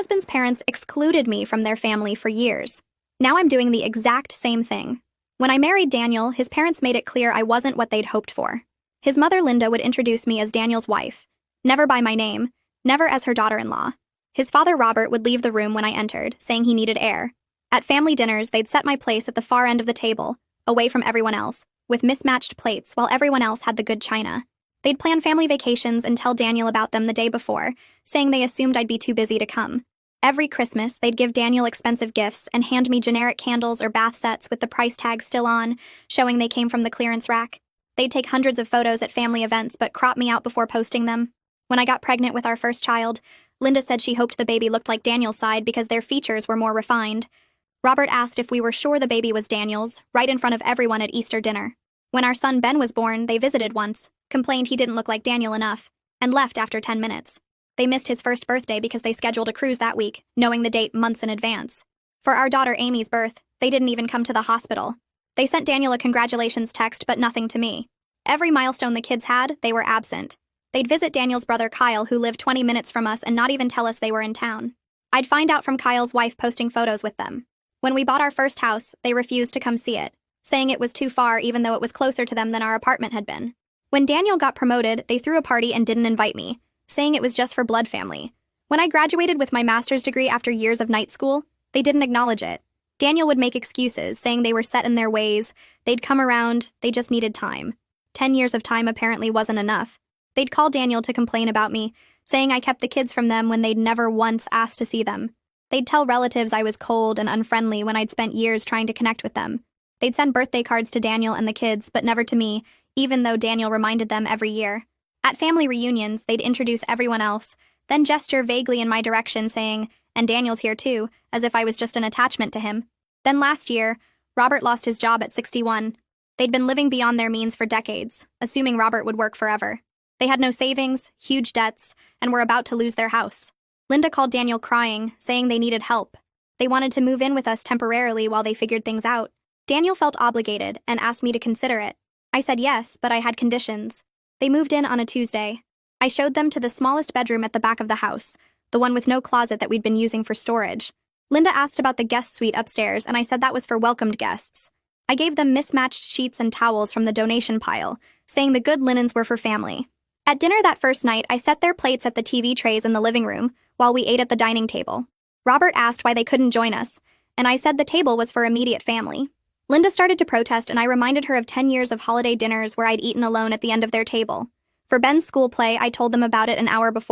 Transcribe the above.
husband's parents excluded me from their family for years. Now I'm doing the exact same thing. When I married Daniel, his parents made it clear I wasn't what they'd hoped for. His mother, Linda, would introduce me as Daniel's wife, never by my name, never as her daughter-in-law. His father, Robert, would leave the room when I entered, saying he needed air. At family dinners, they'd set my place at the far end of the table, away from everyone else, with mismatched plates while everyone else had the good china. They'd plan family vacations and tell Daniel about them the day before, saying they assumed I'd be too busy to come. Every Christmas, they'd give Daniel expensive gifts and hand me generic candles or bath sets with the price tag still on, showing they came from the clearance rack. They'd take hundreds of photos at family events but crop me out before posting them. When I got pregnant with our first child, Linda said she hoped the baby looked like Daniel's side because their features were more refined. Robert asked if we were sure the baby was Daniel's, right in front of everyone at Easter dinner. When our son Ben was born, they visited once, complained he didn't look like Daniel enough, and left after 10 minutes. They missed his first birthday because they scheduled a cruise that week, knowing the date months in advance. For our daughter Amy's birth, they didn't even come to the hospital. They sent Daniel a congratulations text, but nothing to me. Every milestone the kids had, they were absent. They'd visit Daniel's brother Kyle, who lived 20 minutes from us, and not even tell us they were in town. I'd find out from Kyle's wife posting photos with them. When we bought our first house, they refused to come see it, saying it was too far even though it was closer to them than our apartment had been. When Daniel got promoted, they threw a party and didn't invite me, saying it was just for blood family. When I graduated with my master's degree after years of night school, they didn't acknowledge it. Daniel would make excuses, saying they were set in their ways, they'd come around, they just needed time. 10 years of time apparently wasn't enough. They'd call Daniel to complain about me, saying I kept the kids from them when they'd never once asked to see them. They'd tell relatives I was cold and unfriendly when I'd spent years trying to connect with them. They'd send birthday cards to Daniel and the kids, but never to me, even though Daniel reminded them every year. At family reunions, they'd introduce everyone else, then gesture vaguely in my direction saying, "And Daniel's here too," as if I was just an attachment to him. Then last year, Robert lost his job at 61. They'd been living beyond their means for decades, assuming Robert would work forever. They had no savings, huge debts, and were about to lose their house. Linda called Daniel crying, saying they needed help. They wanted to move in with us temporarily while they figured things out. Daniel felt obligated and asked me to consider it. I said yes, but I had conditions. They moved in on a Tuesday. I showed them to the smallest bedroom at the back of the house, the one with no closet that we'd been using for storage. Linda asked about the guest suite upstairs, and I said that was for welcomed guests. I gave them mismatched sheets and towels from the donation pile, saying the good linens were for family. At dinner that first night, I set their plates at the TV trays in the living room while we ate at the dining table. Robert asked why they couldn't join us, and I said the table was for immediate family. Linda started to protest, and I reminded her of 10 years of holiday dinners where I'd eaten alone at the end of their table. For Ben's school play, I told them about it an hour before.